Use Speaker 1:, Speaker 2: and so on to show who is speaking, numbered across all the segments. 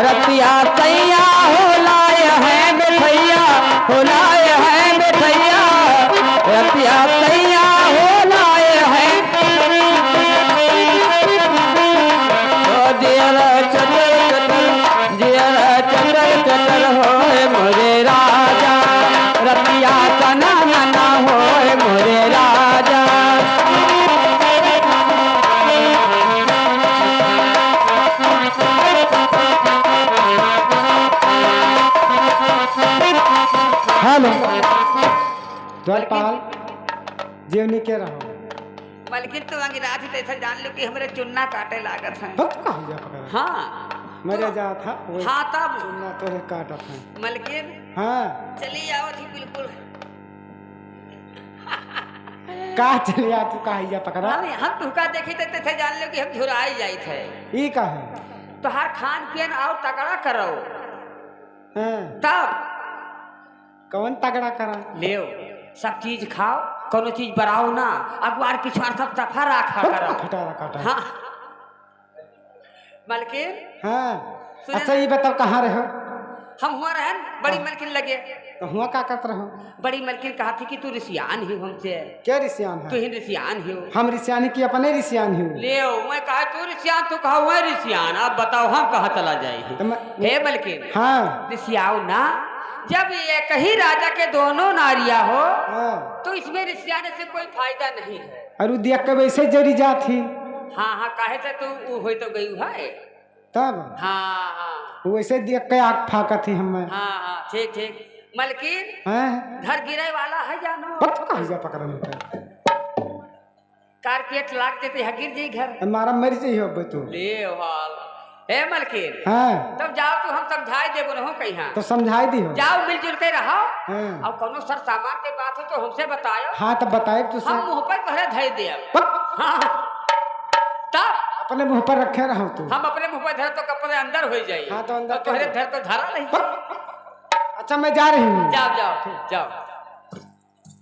Speaker 1: रतिया तैया हो लाए हैं मिठैया, हो लाए हैं मिठैया, रतिया तैया हो लाए हैं। जियरा चटर चटर, जियरा चटर चटर होए मोरे राजा, रतिया का ना होए मोरे राजा।
Speaker 2: हेलो द्वारपाल जीवनी के रहो
Speaker 1: मलकिन तो अंगिरा थी तैसा जान लो कि हमरे चुन्ना काटे लागत है।
Speaker 2: वक्त कहाँ जा पकड़ा
Speaker 1: हाँ
Speaker 2: मरे जा था
Speaker 1: हाँ तब
Speaker 2: सुनना तो है काटत है।
Speaker 1: मलकिन
Speaker 2: हाँ
Speaker 1: चली आओ थी बिल्कुल।
Speaker 2: का चलिया तू कहाँ जा पकड़ा
Speaker 1: हम तुका देखी तो तैसा जान लो कि हम झुराई जाई थे।
Speaker 2: ई का है
Speaker 1: तोहार खान पियन और तगड़ा करो
Speaker 2: हाँ
Speaker 1: तब
Speaker 2: कौन तगड़ा करा
Speaker 1: ले सब चीज खाओ, कोनो चीज बनाओ ना, अखबार पिछवाड़ सब सफा रखा करो।
Speaker 2: खटारा काटा
Speaker 1: हाँ मलकिन
Speaker 2: हाँ अच्छा ये बताओ कहाँ रहो
Speaker 1: हम हुआ रहन बड़ी मलकिन लगे
Speaker 2: तो हुआ का करत रहो
Speaker 1: बड़ी मलकिन कहा थी कि तू रिसियान ही हमसे,
Speaker 2: क्या रिसियान
Speaker 1: तू
Speaker 2: है
Speaker 1: ही रिसियान ही
Speaker 2: हम रिसियानी की अपने रिसियान ही
Speaker 1: ले मैं कहा तू रिसियान, तू कहा हुआ रिसियान, अब बताओ हम कहाँ चला जाए। हे मलकिन
Speaker 2: हाँ
Speaker 1: रिसियाओ ना, जब एक ही राजा के दोनों नारियां हो
Speaker 2: हाँ
Speaker 1: तो इसमें रिसियाने से कोई फायदा नहीं है।
Speaker 2: अरु देख के वैसे जरी जाती
Speaker 1: हाँ हाँ काहे से तू हो तो गई है
Speaker 2: तब
Speaker 1: हाँ हाँ
Speaker 2: वैसे देख के आग फाका थी हमें
Speaker 1: हाँ हाँ ठीक ठीक मलकिन
Speaker 2: हैं
Speaker 1: घर गिरे वाला है जानो
Speaker 2: वक्त कहाँ जा पकड़ा मुझे
Speaker 1: कारपेट लाग देते है गिर जी घर
Speaker 2: हमारा मर जाइए अब तू
Speaker 1: ले हाल। हे मलकिन
Speaker 2: हाँ
Speaker 1: तब जाओ तू हम समझाई देबो न हो कहीं
Speaker 2: तो समझाई दी हो
Speaker 1: जाओ मिलजुल के रहो
Speaker 2: हाँ
Speaker 1: और कोनो सर सामान के बात हो तो हमसे बतायो,
Speaker 2: हाँ तो बताए तू
Speaker 1: हम मुंह पर तोहरे धर देब। हाँ तब
Speaker 2: अपने मुंह पर रखे रहो तू
Speaker 1: हम अपने मुंह पर धर तो कपड़े अंदर हो जाए।
Speaker 2: हाँ तो अंदर
Speaker 1: तोहरे धर तो धरा नहीं।
Speaker 2: अच्छा मैं जा रही हूँ
Speaker 1: जाओ जाओ जाओ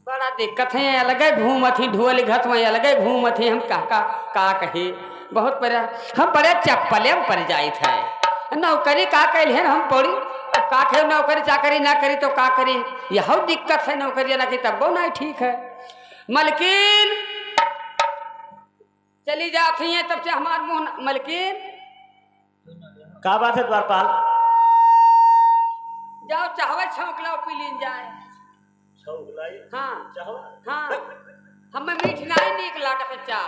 Speaker 1: बड़ा दिक्कत है, अलगे घूमथी ढोल घत में अलगे घूमथी हम का कही बहुत बड़ा हम बड़े चप्पले पर जाए थे नौकरी का कैल है हम पड़ी का खे नौकरी चाकरी ना करी तो का करी, यह दिक्कत है नौकरी ना की तब वो नहीं ठीक है। मलकिन चली जाती है तब से हमार मुंह मलकिन
Speaker 3: का बात है द्वारपाल
Speaker 1: जाओ चाहवे छौंक लो पी लीन जाए। हाँ हाँ हमें मीठ नहीं नीक लागत चाह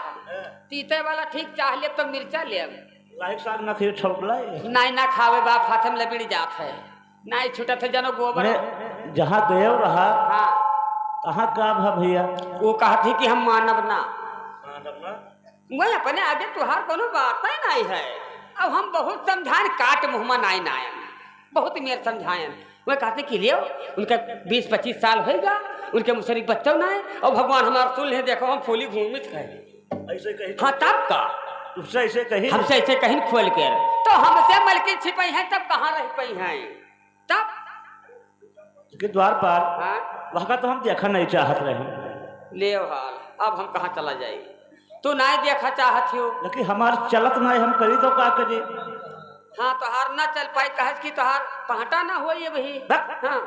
Speaker 1: तीते वाला ठीक चाह ले तो मिर्चा ले
Speaker 3: लाइक साग ना खियो छौकलाई
Speaker 1: नहीं ना खावे बाप हाथ में लपड़ जात है नहीं छूटत है जनो गोबर।
Speaker 3: जहाँ देव रहा
Speaker 1: हाँ
Speaker 3: कहाँ का भा भैया
Speaker 1: वो कहती कि हम मानव ना वही अपने आगे तुहार कोनो बात ही नहीं है। अब हम बहुत समझाएं काट मुँह नहीं नायन बहुत मेर समझाएं वह कहते कि लियो उनका 20-25 साल होगा उनके मुझसे बच्चा ना है और भगवान हमारा सुन है देखो हम फूली घूमित है
Speaker 3: ऐसे कही
Speaker 1: हाँ तब का
Speaker 3: उससे ऐसे कही
Speaker 1: हमसे ऐसे कहीं खोल के तो हमसे मलकिन छिपाई है तब कहाँ रह पाई हैं तब
Speaker 3: कि द्वारपाल
Speaker 1: हाँ
Speaker 3: वहाँ का तो हम देखा नहीं चाहत रहे
Speaker 1: ले हाल अब हम कहाँ चला जाएगी तू नहीं देखा चाहत हो
Speaker 3: लेकिन हमार चलत नहीं हम करी तो का करी
Speaker 1: हाँ तोहार ना चल पाई कहत की तोहार पहटा ना हो ये वही हाँ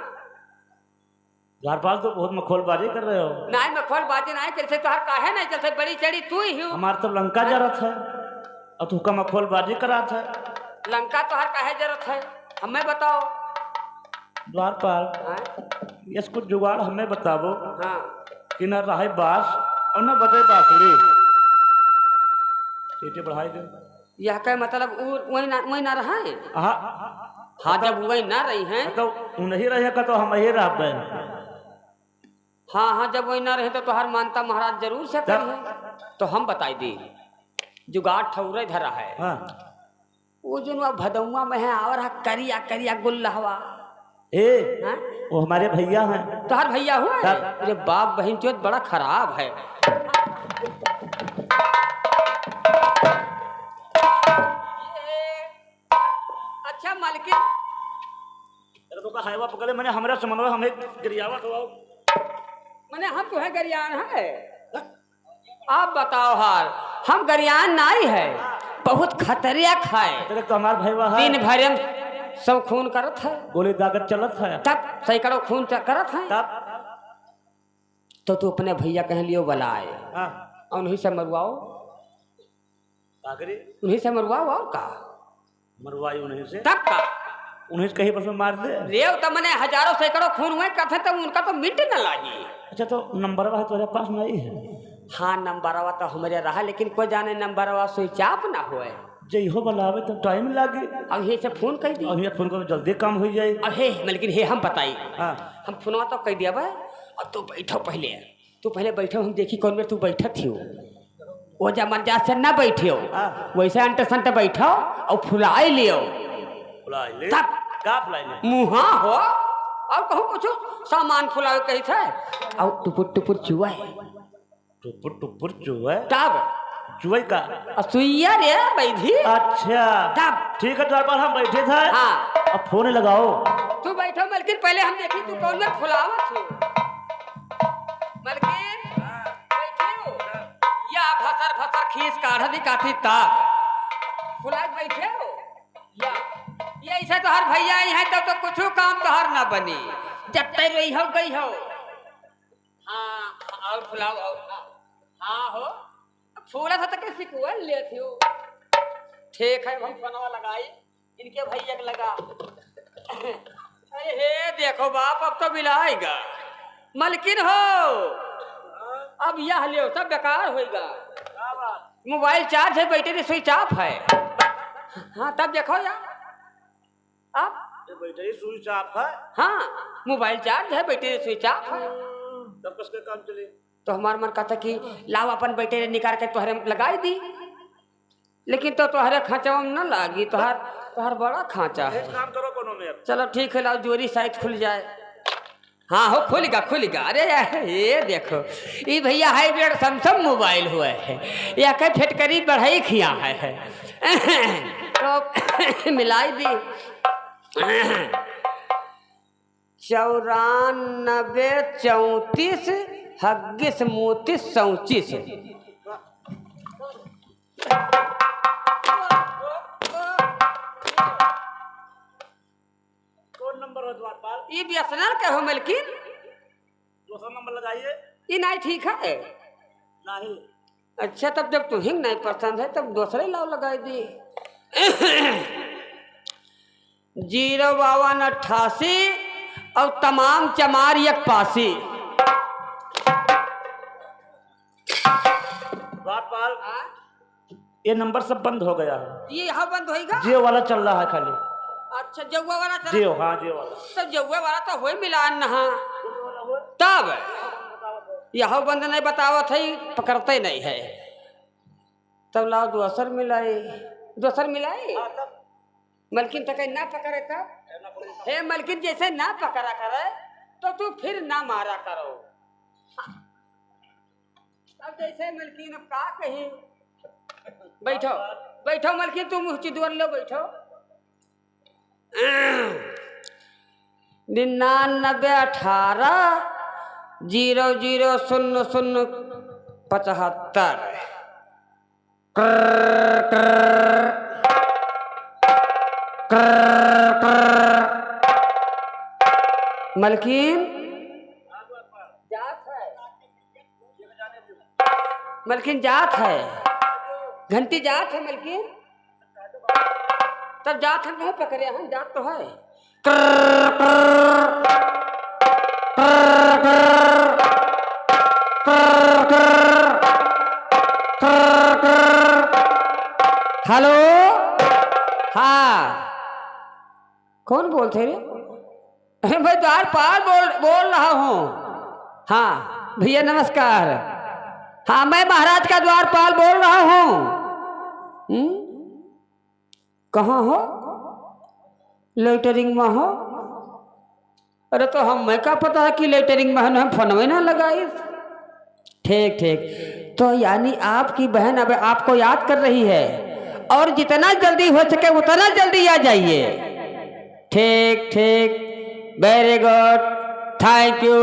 Speaker 3: द्वारपाल तो बहुत मखौलबाजी कर रहे हो
Speaker 1: नहीं मैं खोल बातें नहीं करते तोहार काहे नहीं चलते बड़ी चढ़ी तू ही हो
Speaker 3: हमार तो लंका जरूरत है और तू का मखौलबाजी करा था
Speaker 1: लंका तोहार काहे जरूरत है हमें बताओ।
Speaker 3: द्वारपाल
Speaker 1: हाँ
Speaker 3: यस कुछ जुगाड़ हमें बताबो
Speaker 1: हाँ
Speaker 3: कि न रहे बास और न बजे बांसुरी सीटी बढ़ाई दे
Speaker 1: यह क्या मतलब वही ना रहा है हाँ जब वही ना रही हैं
Speaker 3: तो नहीं रहेगा तो हम ही रह गए
Speaker 1: हाँ हाँ जब वही ना रहे तो तुहार मानता महाराज जरूर से करी है तो हम बताई दी जुगाड़ ठौरे धरा है।
Speaker 3: हाँ
Speaker 1: वो जो भदौआ में है और करिया करिया गुल्लहवा
Speaker 3: ए वो हमारे भैया हैं
Speaker 1: तुहार भैया हुआ है? अरे बाप बहन चोत बड़ा खराब है। अच्छा मालिकिन
Speaker 3: तो का हाईवा पकड़े मैंने हमरा समन्वय हमें गिरियावा तो
Speaker 1: मैंने हम तो है गरियान है। आप बताओ हाल हम गरियान नहीं है बहुत खतरिया खाए
Speaker 3: तेरे तो हमार भैया है
Speaker 1: दिन भर सब खून करत है
Speaker 3: गोली दागत चलत है
Speaker 1: तब सैकड़ों खून करत है
Speaker 3: तब
Speaker 1: तो तू अपने भैया कह लियो बुलाए
Speaker 3: हाँ
Speaker 1: और उन्हीं से मरवाओ
Speaker 3: कागरे
Speaker 1: उन्हीं से मरवाओ और का
Speaker 3: मरवाई उन्हीं से
Speaker 1: तब का
Speaker 3: उन्हीं से कहीं पर मार दे
Speaker 1: रेव तो मैंने हजारों सैकड़ों खून हुए कथे तो उनका तो मिट न लागी
Speaker 3: अच्छा तो नंबर है तुम्हारे पास नहीं है
Speaker 1: हाँ नंबरवा तो हमारे रहा लेकिन कोई जाने नंबरवा स्विच ऑफ ना होए
Speaker 3: जइहो बुलावे तो टाइम लागे
Speaker 1: अब ये से फोन कर दी
Speaker 3: और यहाँ फोन करो जल्दी काम हो जाए
Speaker 1: अब हे लेकिन हे हम बताई
Speaker 3: हाँ
Speaker 1: हम फोनवा तो कह दिया और तू बैठो तू पहले बैठो हम देखी कौन में तू बैठा थी वो जमन जा से ना बैठे हो
Speaker 3: हाँ
Speaker 1: वैसे अंट संट बैठो और फुलाई लियो
Speaker 3: फुलाई ले
Speaker 1: तब
Speaker 3: का फुलाई ले
Speaker 1: मुहा हो और कहूँ कुछ सामान फुलावे कही थे और टुपुर टुपुर चुआ
Speaker 3: टुपुर टुपुर चुहे
Speaker 1: तब
Speaker 3: चुहे का
Speaker 1: सुइया रे बैठी
Speaker 3: अच्छा
Speaker 1: तब
Speaker 3: ठीक है तुम्हारे पास हम बैठे थे
Speaker 1: हाँ
Speaker 3: अब फोन लगाओ
Speaker 1: तू बैठो मलकिन पहले हम देखी तू कौन में फुलावत हो मलकिन बैठे हो या भसर खींच काढ़ी काठी ता फुलात बैठे हो या ये ऐसा तो हर भैया आई है तब तो कुछ काम तो हर ना बनी जब तक रही हो गई हो हाँ और फुलाओ और हाँ हो फूला था तक सिकुआ ले थी ठीक है हम फोनवा लगाई इनके भैया के लगा अरे हे देखो बाप अब तो मिलाएगा मलकिन हो अब यह ले सब बेकार होएगा मोबाइल चार्ज है बैटरी स्विच ऑफ है हाँ तब देखो यार अब
Speaker 3: बैटरी स्विच ऑफ है
Speaker 1: हाँ मोबाइल चार्ज है बैटरी स्विच ऑफ है
Speaker 3: तब किसके काम चले
Speaker 1: तो हमारा मन कहता कि लाओ अपन बैटरी निकाल के तोहरे लगाई दी लेकिन तो तोहरे खांचा में न लागी तोहर बड़ा खांचा है
Speaker 3: काम करो कोनो में
Speaker 1: चलो ठीक है लाओ जोरी साइड खुल जाए हाँ हो खुलेगा अरे ये देखो ये भैया हाइब्रिड सैमसंग मोबाइल हुआ है या कई फेटकरी बढ़ाई खिया है तो मिलाई दी 94 34 हग्गिस मोतीस 34
Speaker 3: कौन नंबर है तुम्हारे पास
Speaker 1: ये बीएसएनएल के हो मलकिन
Speaker 3: दूसरा नंबर लगाइए
Speaker 1: ये नहीं ठीक है
Speaker 3: नहीं
Speaker 1: अच्छा तब जब तुम्हें नहीं पसंद है तब दूसरे लाओ लगाई दी 05288 और तमाम चमार एक पासी
Speaker 3: बात पाल ये नंबर सब बंद हो गया है
Speaker 1: ये यहाँ बंद होएगा
Speaker 3: जियो वाला चल रहा है खाली
Speaker 1: अच्छा जौआ वाला चल
Speaker 3: जियो हाँ जियो वाला
Speaker 1: तो जौआ वाला तो हो मिलान नहा तब यह बंद नहीं बतावत है पकड़ते नहीं है तब लाओ दूसर मिलाए मलकिन तक ना पकड़े तब हे मलकिन जैसे ना पकड़ा करे तो तू फिर ना मारा करो अब जैसे मलकिन अब का कही बैठो मलकिन तुम चिदवर लो बैठो 99 18 000075 मलकिन जात है घंटी जात है मलकिन तब जात हम नहीं पकड़े हम जात तो है हेलो हाँ कौन बोलते रे मैं द्वार पाल बोल रहा हूँ हाँ भैया नमस्कार हाँ मैं महाराज का द्वारपाल बोल रहा हूँ कहाँ हो लेटरिंग में हो अरे तो हम मैं क्या पता है कि लेटरिंग में हम फोन में ना लगाई ठीक तो यानी आपकी बहन अब आपको याद कर रही है और जितना जल्दी हो सके उतना जल्दी आ जाइए ठीक very good thank you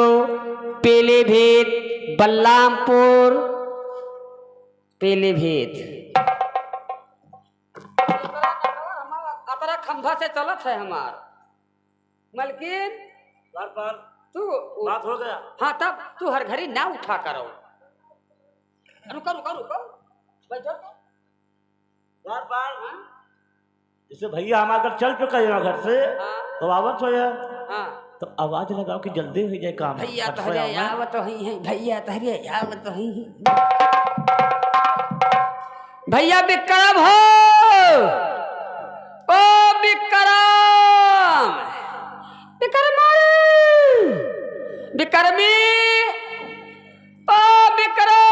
Speaker 1: Pilibhit Balrampur Pilibhit सुबह से चलत है हमार मलकिन
Speaker 3: द्वारपाल
Speaker 1: तू
Speaker 3: बात हो गया।
Speaker 1: हाँ तब तू हर घड़ी ना उठा करो। रुको रुको रुको बैठो
Speaker 3: द्वारपाल जैसे भैया हम अगर चल चुका है घर से
Speaker 1: हाँ
Speaker 3: तो आवत हो या
Speaker 1: हाँ
Speaker 3: तो आवाज लगाओ कि जल्दी हो जाए काम।
Speaker 1: भैया
Speaker 3: फट से
Speaker 1: तहरे
Speaker 3: आओ ना।
Speaker 1: आवत ही है भैया तहरे आवत ही है। भैया विक्रम हो ओ विक्रम विक्रम विक्रमी ओ विक्रम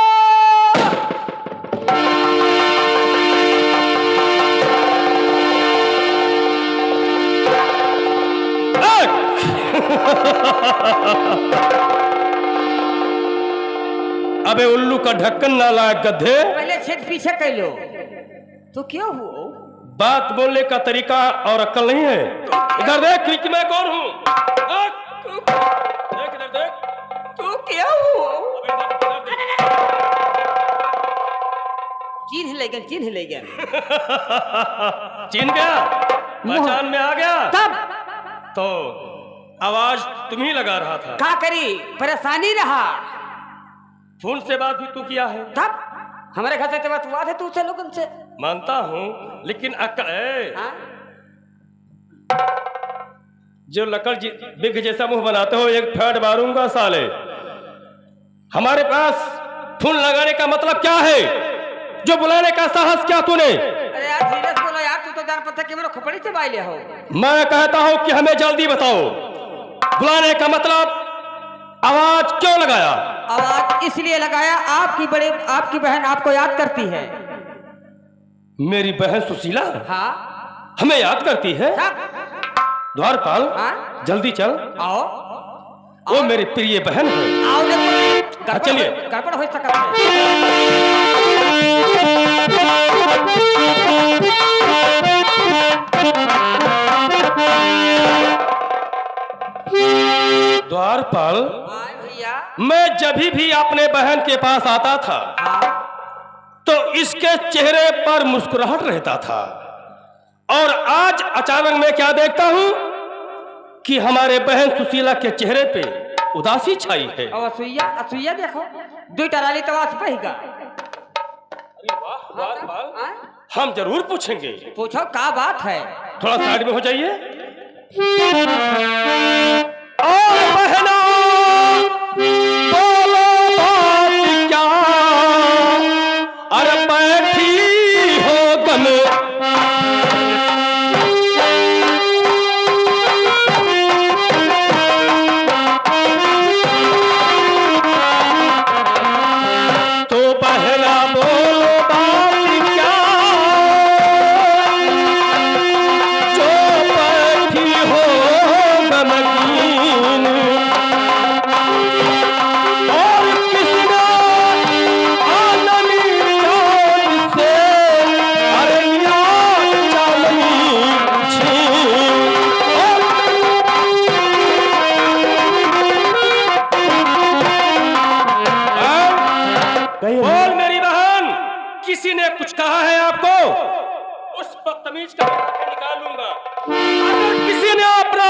Speaker 4: अबे उल्लू का ढक्कन ना लायक गधे,
Speaker 1: पहले छेद पीछे कर लो। तू क्यों हो?
Speaker 4: बात बोलने का तरीका और अक्ल नहीं है। इधर देख कि मैं कौन हूँ। देख इधर देख।
Speaker 1: तू क्या हो?
Speaker 4: इधर देख।
Speaker 1: चिन्ह लेगन चिन्ह लेगन
Speaker 4: चिन गया, पहचान में आ गया।
Speaker 1: तब
Speaker 4: तो आवाज तुम ही लगा रहा था।
Speaker 1: क्या करी परेशानी रहा।
Speaker 4: फोन से बात भी तू किया है।
Speaker 1: तब हमारे घर से बात हुआ थे तू से लोगन से।
Speaker 4: मानता हूँ लेकिन अक्ल
Speaker 1: हाँ?
Speaker 4: जो लकड़ बिग जैसा मुंह बनाते हो एक फेंट मारूंगा साले। हमारे पास फोन लगाने का मतलब क्या है? जो बुलाने का साहस क्या तूने?
Speaker 1: अरे यार धीरे से बोलो यार, तू तो जान पता कि मेरा खपड़ी से बाइले हो।
Speaker 4: मैं कहता हूं कि हमें जल्दी बताओ, बुलाने का मतलब आवाज क्यों लगाया?
Speaker 1: आवाज इसलिए लगाया आपकी बहन आपको याद करती है।
Speaker 4: मेरी बहन सुशीला
Speaker 1: हाँ
Speaker 4: हमें याद करती है? द्वारपाल
Speaker 1: हाँ?
Speaker 4: जल्दी चल,
Speaker 1: आओ
Speaker 4: वो मेरी प्रिय बहन है।
Speaker 1: आओ देखो
Speaker 4: चलिए।
Speaker 1: गड़बड़ हो सकता है।
Speaker 4: द्वारपाल
Speaker 1: हाँ भैया
Speaker 4: मैं जब भी अपने बहन के पास आता था
Speaker 1: हाँ
Speaker 4: तो इसके चेहरे पर मुस्कुराहट रहता था, और आज अचानक मैं क्या देखता हूं कि हमारे बहन सुशीला के चेहरे पे उदासी छाई है।
Speaker 1: और असुइया देखो दो टराली तवास पहीगा।
Speaker 4: अरे वाह द्वारपाल,
Speaker 1: हाँ?
Speaker 4: हम जरूर पूछेंगे।
Speaker 1: पूछो क्या बात है।
Speaker 4: थोड़ा साइड में हो जाइए। और बहना बोलो बात क्या, अरे बैठी हो गम तो बहना बोलो बात क्या, जो बैठी हो गमगीन, और किसने आननी चाँद से अरनिया चांदनी छीन, बोल मेरी बहन, किसी ने कुछ कहा है आपको? उस बदतमीज का निकालूंगा। अगर किसी ने अपना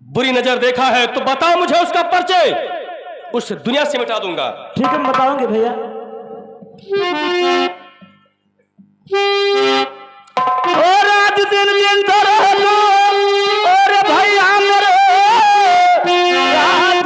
Speaker 4: बुरी नजर देखा है तो बताओ मुझे उसका परिचय, उस दुनिया से मिटा दूंगा।
Speaker 3: ठीक है बताओगे भैया।
Speaker 4: और आज दिन दिन रहलो और भैया मेरे रात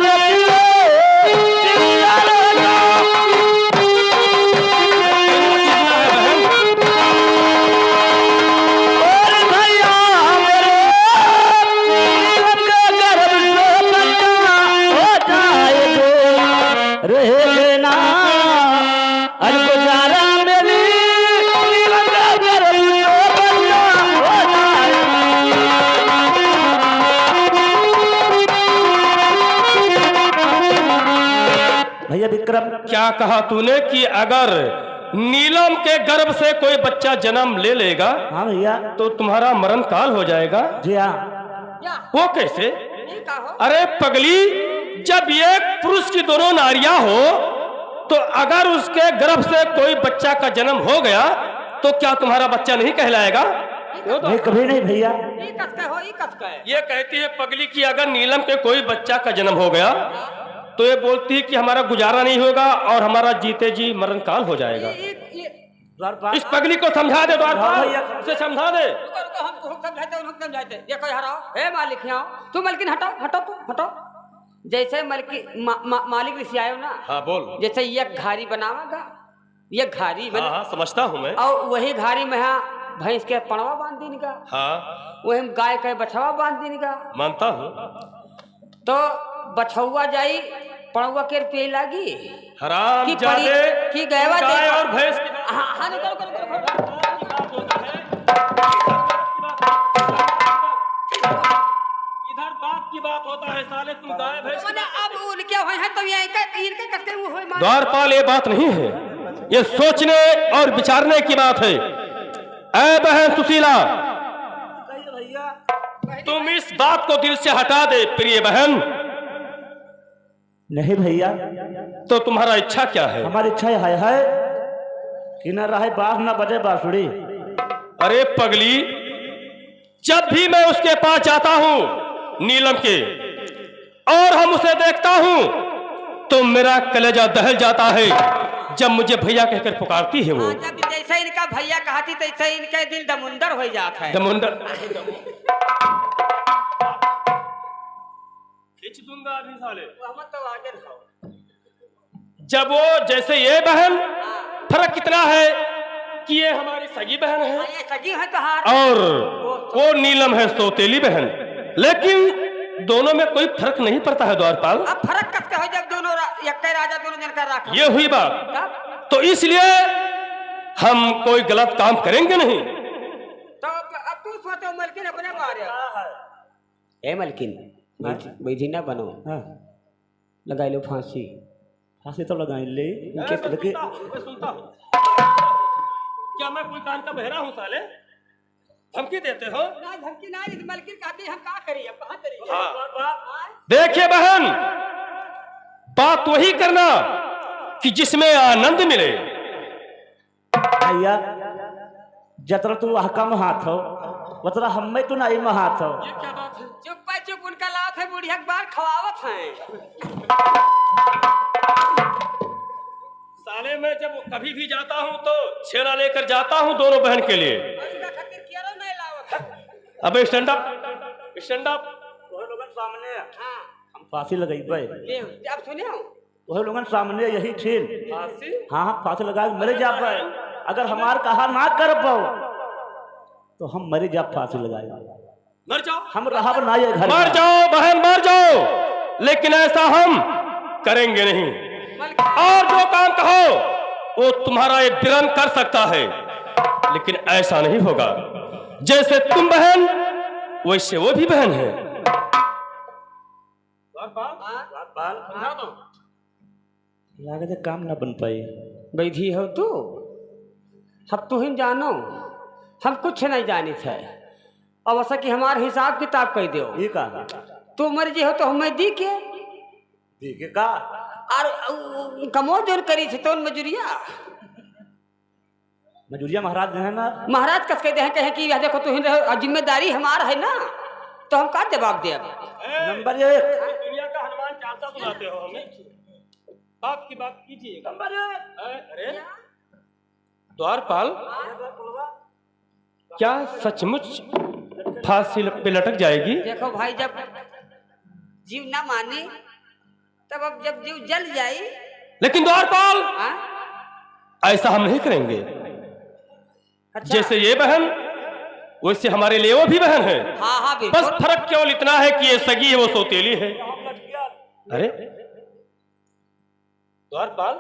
Speaker 3: भैया विक्रम
Speaker 4: क्या कहा तूने कि अगर नीलम के गर्भ से कोई बच्चा जन्म ले लेगा
Speaker 3: हाँ भैया
Speaker 4: तो तुम्हारा मरण काल हो जाएगा?
Speaker 3: जी हाँ।
Speaker 1: क्या
Speaker 4: वो कैसे?
Speaker 1: ये का हो?
Speaker 4: अरे पगली, जब एक पुरुष की दोनों नारियां हो तो अगर उसके गर्भ से कोई बच्चा का जन्म हो गया तो क्या तुम्हारा बच्चा नहीं कहलाएगा? क्यों
Speaker 3: नहीं कभी नहीं भैया।
Speaker 1: ई कस के हो, ई कस के।
Speaker 4: ये कहती है पगली कि अगर नीलम के कोई बच्चा का जन्म हो गया तो ये बोलती है कि हमारा गुजारा नहीं होगा और हमारा जीते जी मरण काल हो जाएगा।
Speaker 3: द्वारपाल
Speaker 4: इस पगली को समझा दे द्वारपाल,
Speaker 3: भैया।
Speaker 4: उसे समझा दे।
Speaker 1: रुको रुको, हम समझाते हैं, उनको समझाते हैं। देखो यार, आओ, हे मालिक यहाँ आओ। तू मलकिन हटाओ हटाओ, तू हटाओ। जैसे मालिक ऋषि आयो ना,
Speaker 4: हाँ बोल।
Speaker 1: जैसे ये घारी बनावागा, ये घारी बना,
Speaker 4: हाँ समझता हूँ मैं।
Speaker 1: और वही घारी में यहाँ भैंस के पड़वा बांध देने का,
Speaker 4: हाँ
Speaker 1: वही में गाय के बछवा बांध देने का।
Speaker 4: मानता हूँ।
Speaker 1: तो बछुआ जाई पड़वा के पे लागी
Speaker 4: हराम
Speaker 1: कि
Speaker 4: जादे
Speaker 1: कि गैवा
Speaker 4: गाय
Speaker 1: दे-
Speaker 4: और भैंस की
Speaker 1: हाँ हाँ, निकलो, निकलो, निकलो।
Speaker 4: इधर बात की बात होता है साले, तुम गाय भैंस
Speaker 1: मैंने अब उनके हुए हैं तो ये इनके कसते हुए हुए मार।
Speaker 4: द्वारपाल ये बात नहीं है, ये सोचने और विचारने की बात है। ऐ बहन सुशीला, तुम इस बात को दिल से हटा दे प्रिय बहन।
Speaker 3: नहीं भैया,
Speaker 4: तो तुम्हारा इच्छा क्या है?
Speaker 3: हमारी इच्छा है कि न रहे बास न बजे बांसुरी।
Speaker 4: अरे पगली, जब भी मैं उसके पास जाता हूं नीलम के और हम उसे देखता हूं तो मेरा कलेजा दहल जाता है जब मुझे भैया कहकर पुकारती है वो।
Speaker 1: हाँ, जब जैसे इनका भैया कहती तैसे इनके दिल दमुंदर हो जाता है।
Speaker 4: दमुंदर खींच दूंगा अभी साले।
Speaker 1: तो आगे रहो।
Speaker 4: जब वो जैसे ये बहन, फर्क कितना है कि ये हमारी सगी बहन है
Speaker 1: हाँ, ये सगी है तो हार।
Speaker 4: और वो नीलम है सौतेली बहन, लेकिन दोनों में कोई फर्क नहीं पड़ता है द्वारपाल।
Speaker 1: अब फर्क कसके हो जब दोनों यक्के राजा दोनों जन का राखा।
Speaker 4: ये हुई बात,
Speaker 1: तब
Speaker 4: तो इसलिए हम कोई गलत काम करेंगे नहीं।
Speaker 1: तो अब तू सोचो मलकिन अपने बारे। ए मलकिन, बैठी ना बनो, लगा लो फांसी।
Speaker 3: फांसी तो लगाई ले, लेकिन
Speaker 4: सुनता हूँ। क्या मैं कोई कान का बहरा हूँ साले? धमकी देते हो?
Speaker 1: ना धमकी ना, इस मलकिन कहती हम क्या करिए, अब कहाँ करिए?
Speaker 4: हाँ। देखिए बहन, बात वही करना कि जिसमें आनंद मिले।
Speaker 3: भैया, जतरा तू हकम हाथ हो उतरा हमें तो नहीं में हाथ हो।
Speaker 4: ये क्या बात है?
Speaker 1: चुप पाई चुप, उनका लात है, बूढ़ी अखबार खवावत है।
Speaker 4: साले मैं जब कभी भी जाता हूँ तो छेना लेकर जाता हूँ दोनों बहन के लिए। अब स्टैंड अप, स्टैंड अप।
Speaker 3: सामने
Speaker 1: हाँ,
Speaker 3: हम फांसी लगाई भाई,
Speaker 1: अब सुने हो?
Speaker 3: वही लोगन सामने यही ठीक।
Speaker 4: फांसी?
Speaker 3: हाँ हाँ, फांसी लगा के मरे जा पाए। अगर हमार कहा ना कर पाओ तो हम मरे जा, फांसी लगाए।
Speaker 4: मर जाओ,
Speaker 3: हम रहा ना ये घर
Speaker 4: मर
Speaker 3: में।
Speaker 4: जाओ बहन, मर जाओ, लेकिन ऐसा हम करेंगे नहीं। और जो काम कहो वो तुम्हारा एक बिरन कर सकता है, लेकिन ऐसा नहीं होगा। जैसे तुम बहन वैसे वो भी बहन है।
Speaker 3: लागत है काम ना बन पाए।
Speaker 1: बैठी हो तू, अब तू ही जानो, हम कुछ नहीं जानी थे। अब ऐसा कि हमारे हिसाब किताब कह दो।
Speaker 3: ये का
Speaker 1: तू मर्जी हो तो हमें दी के
Speaker 3: ठीक है का
Speaker 1: और कमो जोर करी थे तो मजूरिया
Speaker 3: मजूरिया महाराज है ना।
Speaker 1: महाराज कस कहते हैं कहे कि यह देखो तू ही रहो, जिम्मेदारी हमारा है ना, तो हम का जवाब दे।
Speaker 3: नंबर एक,
Speaker 4: दुनिया का हनुमान चालता सुनाते हो हमें, बात की बात कीजिए। अरे द्वारपाल, क्या सचमुच फांसी पे लटक जाएगी?
Speaker 1: देखो भाई, जब जीव ना माने तब अब जब जीव जल जाए।
Speaker 4: लेकिन द्वारपाल,
Speaker 1: हाँ?
Speaker 4: ऐसा हम नहीं करेंगे।
Speaker 1: अच्छा।
Speaker 4: जैसे ये बहन वैसे हमारे लिए वो भी बहन है।
Speaker 1: हाँ हाँ
Speaker 4: बस
Speaker 1: बिल्कुल।
Speaker 4: फर्क केवल इतना है कि ये सगी है वो सौतेली है। अरे द्वारपाल,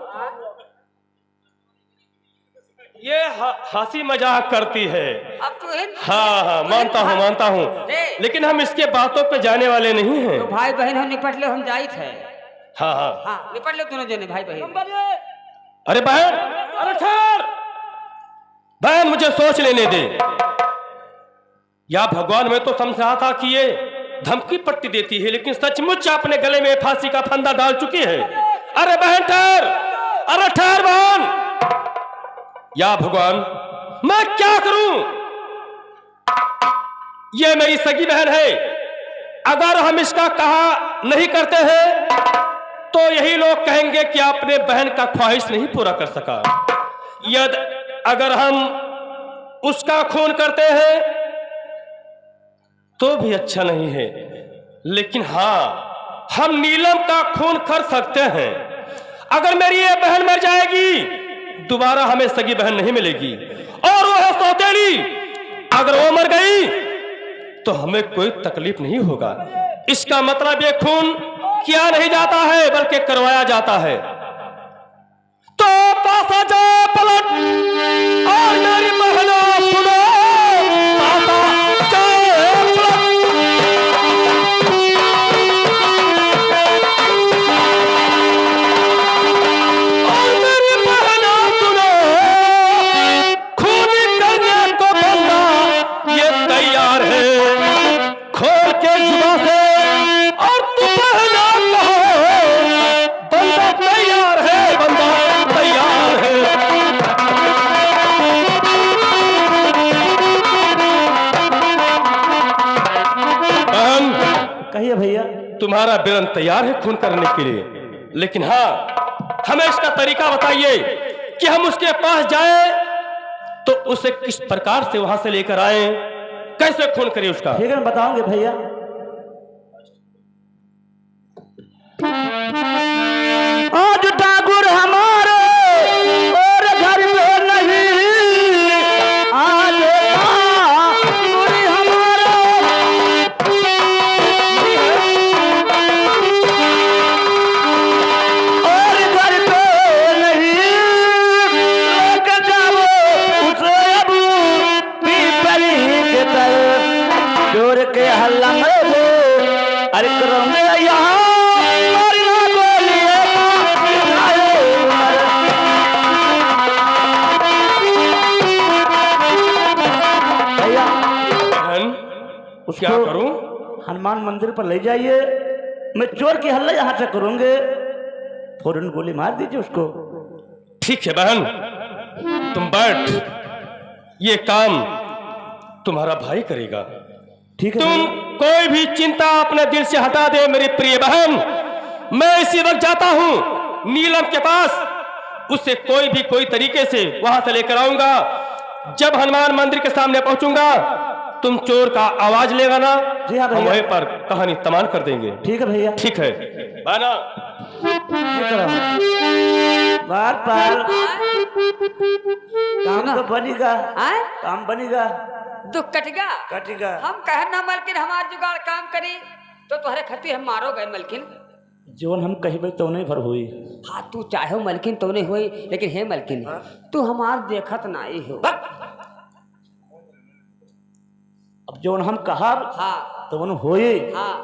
Speaker 4: ये हंसी मजाक करती है।
Speaker 1: अब तो
Speaker 4: हाँ हाँ, मानता हूँ, लेकिन हम इसके बातों पे जाने वाले नहीं हैं।
Speaker 1: तो भाई बहन हम निपट ले, हम जाइत है।
Speaker 4: हाँ हाँ
Speaker 1: हाँ, निपट ले दोनों जने भाई बहन।
Speaker 4: अरे बहन, अरे ठहर बहन, मुझे सोच लेने दे। या भगवान, मैं तो समझ रहा था कि ये धमकी पट्टी देती है, लेकिन सचमुच अपने गले में फांसी का फंदा डाल चुकी है। अरे बहन ठहर, अरे ठहर बहन। या भगवान, मैं क्या करूं? ये मेरी सगी बहन है। अगर हम इसका कहा नहीं करते हैं तो यही लोग कहेंगे कि आपने बहन का ख्वाहिश नहीं पूरा कर सका। यदि अगर हम उसका खून करते हैं तो भी अच्छा नहीं है, लेकिन हाँ, हम नीलम का खून कर सकते हैं। अगर मेरी ये बहन मर जाएगी, दोबारा हमें सगी बहन नहीं मिलेगी, और वो है सौतेली। अगर वो मर गई तो हमें कोई तकलीफ नहीं होगा। इसका मतलब ये खून किया नहीं जाता है बल्कि करवाया जाता है। तो पासा जा पलट और मेरी बहनों सुनो, पासा जा पलट। और मेरी बहनों सुनो, खून करने को बंदा ये तैयार है, खोल के जुबा से। और तू बहना कहो, बंदा तैयार है, बंदा तैयार है। बहन,
Speaker 3: कहिए भैया।
Speaker 4: तुम्हारा बेरन तैयार है खून करने के लिए, लेकिन हाँ, हमें इसका तरीका बताइए कि हम उसके पास जाएं तो उसे किस प्रकार से वहां से लेकर आए, कैसे खून करें उसका।
Speaker 3: ठीक है, बताओगे भैया। आज ठाकुर हमारे और घर पे नहीं, आज ठाकुर हमारे और घर पे नहीं, लेकर जाओ उसे अब पीपली के तरफ, चोर के हल्ला में वो अरे करो में यहाँ
Speaker 4: क्या करूं?
Speaker 3: हनुमान मंदिर पर ले जाइए, मैं चोर की हल्ला यहां से करूंगे, फौरन गोली मार दीजिए उसको।
Speaker 4: ठीक है बहन, तुम बैठ, ये काम तुम्हारा भाई करेगा।
Speaker 3: ठीक है,
Speaker 4: तुम कोई भी चिंता अपने दिल से हटा दे मेरी प्रिय बहन। मैं इसी वक्त जाता हूं नीलम के पास, उससे कोई तरीके से वहां से लेकर आऊंगा। जब हनुमान मंदिर के सामने पहुंचूंगा, तुम चोर का आवाज लेगा ना,
Speaker 3: जी हाँ
Speaker 4: हम वहीं पर कहानी तमाम कर देंगे।
Speaker 3: ठीक है भैया।
Speaker 4: ठीक है बाना।
Speaker 3: बार बार काम
Speaker 1: सुनो।
Speaker 3: तो बनेगा,
Speaker 1: आए?
Speaker 3: काम बनेगा,
Speaker 1: दुख कटेगा।
Speaker 3: कटेगा।
Speaker 1: हम कहे ना मलकिन हमार जुगाड़ काम करी तो तुम्हारे खती हम मारो गए मलकिन।
Speaker 3: जीवन हम कहीं तो नहीं भर हुई।
Speaker 1: हाँ तू चाहे मलकिन तो नहीं हुई, लेकिन हे मलकिन तू हमार देखत नहीं हो।
Speaker 3: अब जो हम कहा
Speaker 1: हाँ
Speaker 3: तो उन होए,
Speaker 1: हाँ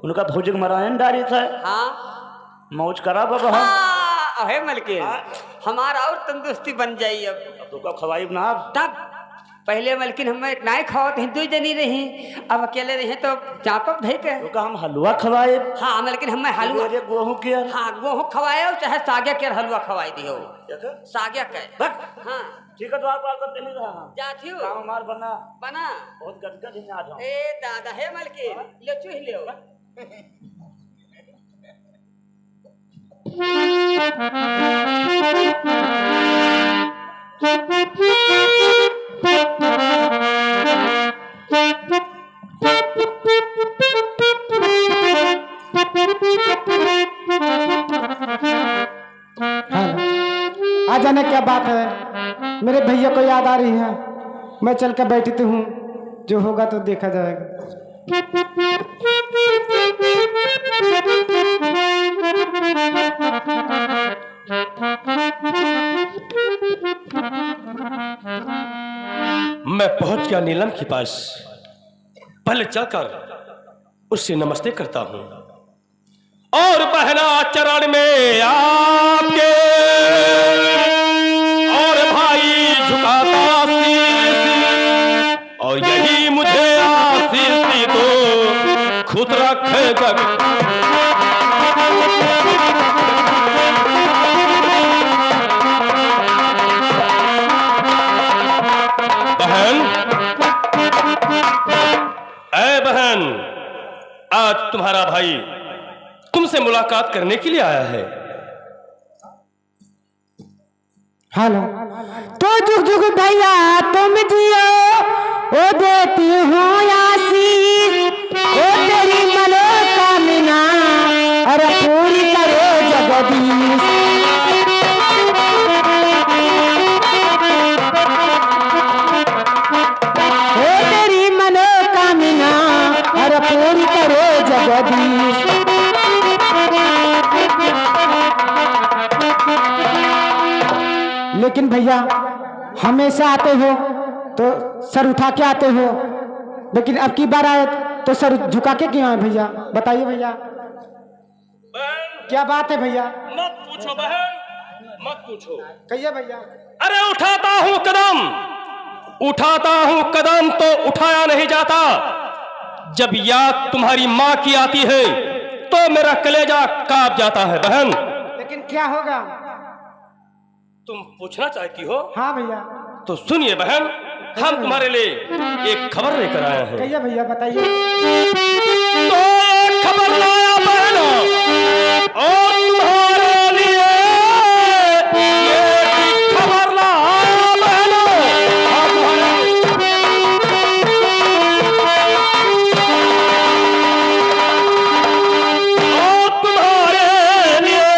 Speaker 3: उनका भोजन मरायन डारी था,
Speaker 1: हाँ
Speaker 3: मौज करा बाबा हम।
Speaker 1: हाँ हे मलकिन हमारा और तंदुरुस्ती बन जाई। अब
Speaker 3: तो का खवाई ना,
Speaker 1: तब पहले मलकिन हम नहीं खाओ तो हिंदू जनी रही, अब अकेले रहे तो चापक धई के
Speaker 3: तो का हम हलवा खवाए।
Speaker 1: हाँ मलकिन हमें हलवा,
Speaker 3: अरे गेहूं के
Speaker 1: हाँ गेहूँ खवाए चाहे सागे के हलवा खवाई दियो, सागे के। हाँ
Speaker 3: ठीक है, तो आप कर देनी रहा
Speaker 1: जाती हो
Speaker 3: काम हमार बना
Speaker 1: बना
Speaker 3: बहुत गदगद ही आ जाओ।
Speaker 1: ए दादा हे मलकिन ले चुह ले
Speaker 2: आ जाने क्या बात है, मेरे भैया को याद आ रही है, मैं चल कर बैठती हूँ, जो होगा तो देखा जाएगा।
Speaker 4: मैं पहुंच गया नीलम के पास, पहले चलकर उससे नमस्ते करता हूं। और बहना चरण में आपके, और भाई झुकाता शीश, और यही मुझे आशीष दो खुद रखेगा। बहन भाई तुमसे मुलाकात करने के लिए आया है।
Speaker 2: हेलो। तो जुग जुग भैया तुम जियो, ओ देती हूँ आशीष, ओ तेरी मनोकामना अरे पूरी करो जगदीश। ओ तेरी मनोकामना अरे पूरी करो जगदीश। लेकिन भैया हमेशा आते हो तो सर उठा के आते हो, लेकिन अब की बार आए तो सर झुका के क्यों आए भैया? बताइए भैया क्या बात है भैया?
Speaker 4: मत पूछो बहन, मत पूछो।
Speaker 2: कहिए भैया।
Speaker 4: अरे उठाता हूँ कदम तो उठाया नहीं जाता। जब याद तुम्हारी माँ की आती है तो मेरा कलेजा कांप जाता है बहन।
Speaker 2: लेकिन क्या होगा?
Speaker 4: तुम पूछना चाहती हो?
Speaker 2: हाँ भैया।
Speaker 4: तो सुनिए बहन, हम तुम्हारे लिए एक खबर लेकर आए हैं।
Speaker 2: कहिए भैया बताइए।
Speaker 4: तो एक खबर लाया बहन, और तुम्हारे लिए एक खबर लाया बहन, और तुम्हारे लिए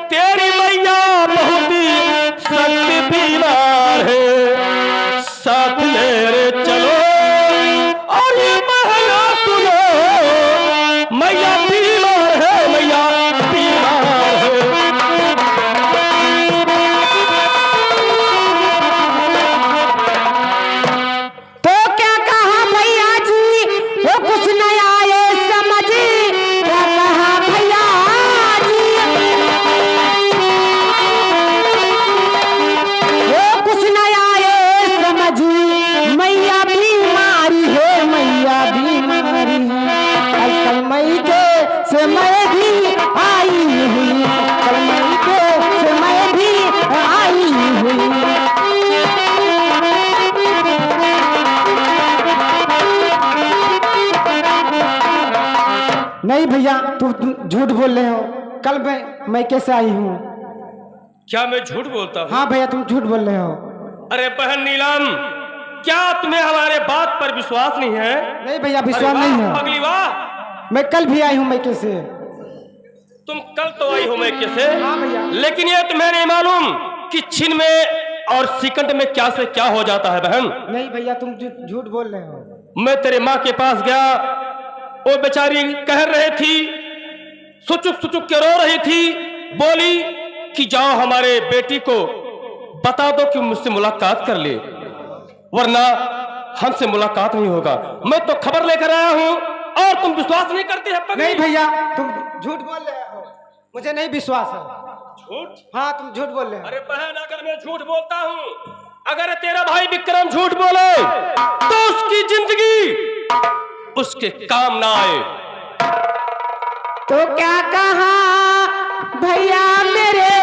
Speaker 4: तेरी मैया बहुत सख्त बीमार है, साथ मेरे चलो और ये महला सुनो। मैया बीमार है, मैया बीमार है।
Speaker 2: तो क्या कहा भैया जी, वो कुछ नहीं आए समझ, क्या कहा भैया जी, वो कुछ नहीं आए समझ। मैया बीमारी है, मैया बीमारी है, कल मई के से मैं भी आई हुई, कल मई के से मैं भी आई हुई। नहीं भैया तुम झूठ बोल रहे हो, कल मैं कैसे आई हूँ?
Speaker 4: क्या मैं झूठ बोलता हूँ?
Speaker 2: हाँ भैया तुम झूठ बोल रहे हो।
Speaker 4: अरे बहन नीलम, क्या तुम्हें हमारे बात पर विश्वास नहीं है?
Speaker 2: नहीं भैया
Speaker 4: अरे
Speaker 2: विश्वास
Speaker 4: वाह,
Speaker 2: नहीं है।
Speaker 4: पगली वाह,
Speaker 2: मैं कल भी आई हूँ मैके से।
Speaker 4: तुम कल तो आई हो मैके से,
Speaker 2: हाँ भैया।
Speaker 4: लेकिन ये तुम्हें नहीं मालूम कि छिन में और सिकंड में क्या से क्या हो जाता है बहन।
Speaker 2: नहीं भैया तुम झूठ बोल रहे हो।
Speaker 4: मैं तेरे माँ के पास गया, वो बेचारी कह रही थी, सुचुक के रो रही थी, बोली कि जाओ हमारे बेटी को बता दो कि मुझसे मुलाकात कर ले, वरना हमसे मुलाकात नहीं होगा। मैं तो खबर लेकर आया हूँ और तुम विश्वास नहीं करती है पगली?
Speaker 2: नहीं भैया तुम झूठ बोल रहे हो, मुझे नहीं विश्वास है।
Speaker 4: झूठ?
Speaker 2: हाँ तुम झूठ बोल रहे हो।
Speaker 4: अरे बहन, अगर मैं झूठ बोलता हूँ, अगर तेरा भाई विक्रम झूठ बोले तो उसकी जिंदगी उसके काम ना आए।
Speaker 2: तो क्या कहा भैया मेरे,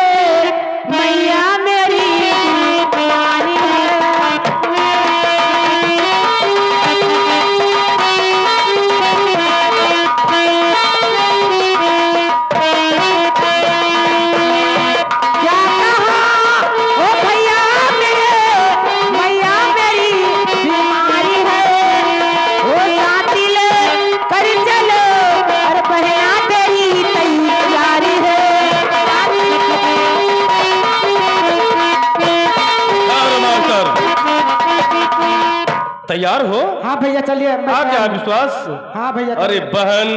Speaker 2: मैया मेरी बीमारी है। क्या कहा ओ भैया मेरे, मैया मेरी बीमारी है, ओ साथी ले कर चलो और बहना तेरी तैयारी है।
Speaker 4: तैयार हो?
Speaker 2: हाँ भैया चलिए।
Speaker 4: आ क्या विश्वास?
Speaker 2: हाँ भैया।
Speaker 4: अरे बहन,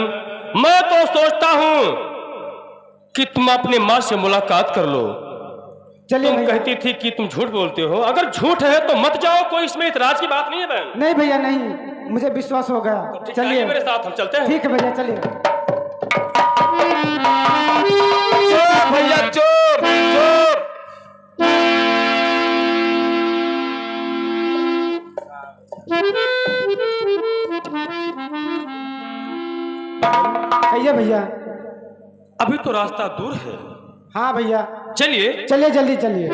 Speaker 4: मैं तो सोचता हूँ कि तुम अपनी माँ से मुलाकात कर लो।
Speaker 2: चलिए
Speaker 4: तुम
Speaker 2: भैया।
Speaker 4: कहती थी कि तुम झूठ बोलते हो, अगर झूठ है तो मत जाओ, कोई इसमें इतराज की बात नहीं है बहन।
Speaker 2: नहीं भैया नहीं, मुझे विश्वास हो गया।
Speaker 4: ठीक,
Speaker 2: चलिए
Speaker 4: आइए मेरे साथ, हम चलते हैं।
Speaker 2: ठीक है भैया चलिए।
Speaker 3: चोर भैया, चोर चोर।
Speaker 2: कहिए भैया।
Speaker 4: अभी तो रास्ता दूर है।
Speaker 2: हाँ भैया
Speaker 4: चलिए
Speaker 2: चलिए जल्दी चलिए।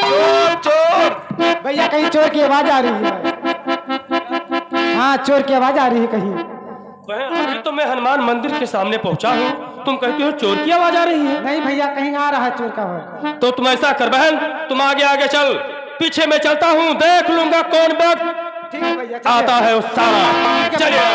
Speaker 3: चोर चोर।
Speaker 2: भैया कहीं चोर की आवाज आ रही है। हाँ चोर की आवाज आ रही है कहीं।
Speaker 4: बहन अभी तो मैं हनुमान मंदिर के सामने पहुंचा हूँ, तुम कहती हो चोर की आवाज आ रही है।
Speaker 2: नहीं भैया कहीं आ रहा है चोर का आवाज।
Speaker 4: तो तुम ऐसा कर बहन, तुम आगे आगे चल, पीछे मैं चलता हूँ, देख लूंगा कौन वक्त
Speaker 2: ठीक है भैया चलिए।
Speaker 4: आता है उस सारा। चलिए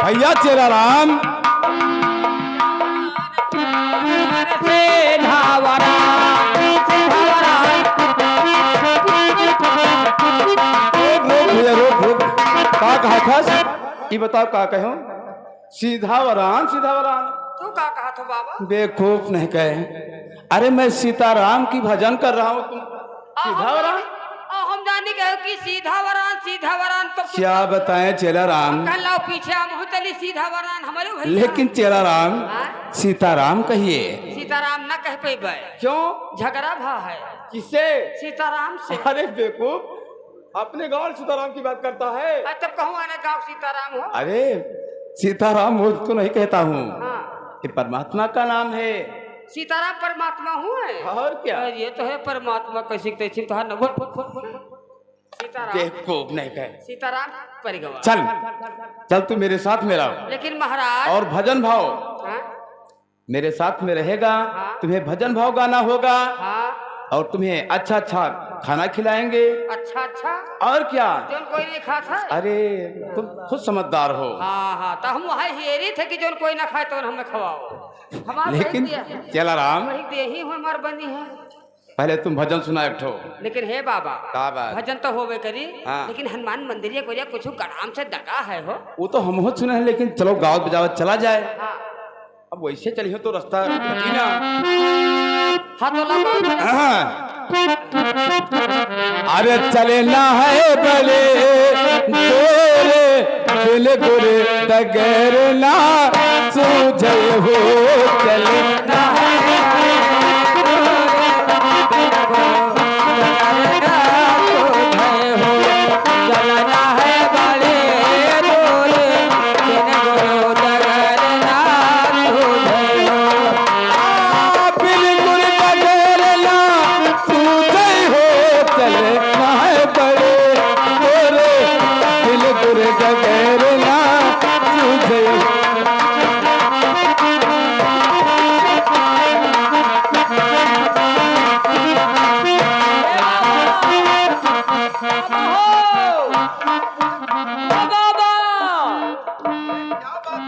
Speaker 3: भैया चेला राम। का कहा था ये बताओ का कहो? सीधा वरान
Speaker 1: तू का कहा था बाबा?
Speaker 3: बेवकूफ नहीं कहे। अरे मैं सीताराम की भजन कर रहा हूँ, तुम सीधा वरान?
Speaker 1: हम जाने गए कि सीधा वरान तो
Speaker 3: क्या बताएं चेला राम?
Speaker 1: कल लाओ पीछे हम चली सीधा वरान हमारे भैया।
Speaker 3: लेकिन चेला राम सीताराम कहिए।
Speaker 1: सीताराम न कह पेबे।
Speaker 3: क्यों?
Speaker 1: झगड़ा भा है।
Speaker 3: किससे?
Speaker 1: सीताराम से।
Speaker 3: अरे बेवकूफ, अपने गांव सीताराम की बात करता है।
Speaker 1: तब कहूँ आने गाँव सीताराम हो।
Speaker 3: अरे सीताराम वो तो नहीं कहता हूँ,
Speaker 1: हाँ।
Speaker 3: ये परमात्मा का नाम है।
Speaker 1: सीताराम परमात्मा हुए।
Speaker 3: और क्या?
Speaker 1: ये तो है परमात्मा कैसे कैसे तो न बोल। सीताराम
Speaker 3: बेवकूफ नहीं कहे।
Speaker 1: सीताराम परिगवा।
Speaker 3: चल चल तू मेरे साथ मेरा,
Speaker 1: लेकिन महाराज
Speaker 3: और भजन भाव
Speaker 1: हाँ?
Speaker 3: मेरे साथ में रहेगा।
Speaker 1: हाँ।
Speaker 3: तुम्हें भजन भाव गाना होगा
Speaker 1: हाँ
Speaker 3: और तुम्हें अच्छा अच्छा खाना खिलाएंगे।
Speaker 1: अच्छा
Speaker 3: और क्या?
Speaker 1: जोन कोई नहीं खाता है।
Speaker 3: अरे तुम खुद समझदार हो।
Speaker 1: हाँ तो हम वहाँ हेरी थे कि जोन कोई ना खाए तो हमें खवाओ। हमारा
Speaker 3: लेकिन चला राम
Speaker 1: वही दे ही हमार बनी है।
Speaker 3: पहले तुम भजन सुना एक ठो।
Speaker 1: लेकिन हे बाबा
Speaker 3: का बात?
Speaker 1: भजन तो होवे करी।
Speaker 3: हाँ।
Speaker 1: लेकिन हनुमान मंदिर को कुछ गणाम से दगा है हो।
Speaker 3: वो तो हम हो सुने हैं, लेकिन चलो गाँव बजावत चला जाए।
Speaker 1: हाँ
Speaker 3: अब वैसे चली हो तो रास्ता कटी ना।
Speaker 1: हाँ तो लगाओ।
Speaker 3: हाँ। अरे चले ना है बले गोरे दिल गुरे दगर ना सूझे हो चले